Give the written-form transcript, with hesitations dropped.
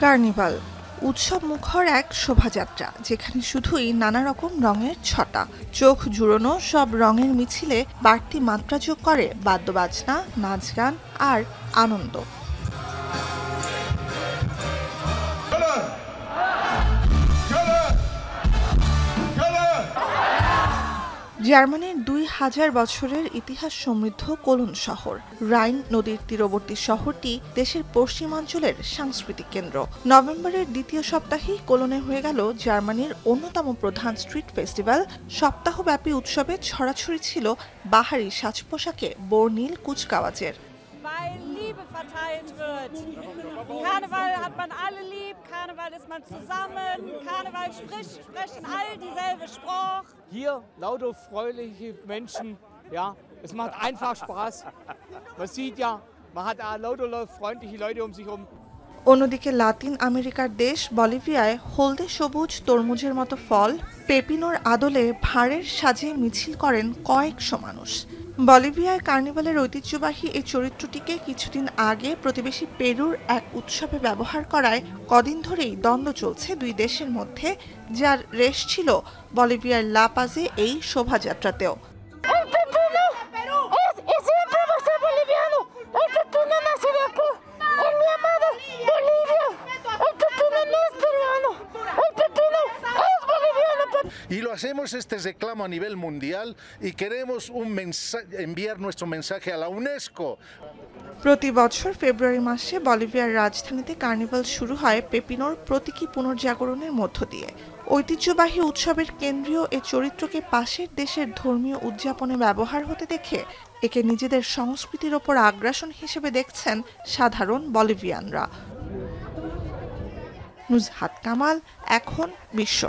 Carnival উৎসব মুখর এক শোভাযাত্রা, যেখানে শুধুই নানা রকম রঙের ছটা। চোখ জুড়োনো সব রঙের মিছিলে বাড়তি মাত্রা যোগ করে বাদ্যবাজনা, নাচ গান আর আনন্দ। জার্মানির ২০০০ বছরের ইতিহাস সমৃদ্ধ কোলন শহর, রাইন নদীর তীরবর্তী শহরটি দেশের পশ্চিমাঞ্চলের সাংস্কৃতিক কেন্দ্র। নভেম্বরের দ্বিতীয় সপ্তাহেই কোলনে হয়ে গেল জার্মানির অন্যতম প্রধান স্ট্রিট ফেস্টিভ্যাল। সপ্তাহব্যাপী উৎসবে ছড়াছড়ি ছিল বাহারি সাজ পোশাকে বর্ণিল কুচকাওয়াজের। Weil Liebe verteilt wird. Karneval hat man alle lieb, Karneval ist man zusammen, Karneval sprechen all dieselbe Sprache. Hier lauter fröhliche Menschen, ja, es macht einfach Spaß. Man sieht ja, man hat lauter freundliche Leute um sich herum. অন্যদিকে লাতিন আমেরিকার দেশ বলিভিয়ায় হলদে সবুজ তরমুজের মতো ফল পেপিনোর আদলে ভাঁড়ের সাজে মিছিল করেন কয়েকশো মানুষ। বলিভিয়ায় কার্নিভালের ঐতিহ্যবাহী এই চরিত্রটিকে কিছুদিন আগে প্রতিবেশী পেরুর এক উৎসবে ব্যবহার করায় কদিন ধরেই দ্বন্দ্ব চলছে দুই দেশের মধ্যে, যার রেশ ছিল বলিভিয়ার লা পাজে এই শোভাযাত্রাতেও। Y lo hacemos este reclamo a nivel mundial y queremos enviar nuestro mensaje a la UNESCO. প্রতি বছর ফেব্রুয়ারি মাসে বলিভিয়ার রাজধানীতে কার্নিভাল শুরু হয় পেপিনোর প্রতীকী পুনর্জাগরণের মধ্য দিয়ে। ঐতিহ্যবাহী উৎসবের কেন্দ্রীয় এ চরিত্রকে পাশের দেশের ধর্মীয় উদযাপনে ব্যবহার হতে দেখে একে নিজেদের সংস্কৃতির ওপর আগ্রাসন হিসেবে দেখছেন সাধারণ বলিভিয়ানরা। নুজহাত কামাল, এখন বিশ্ব।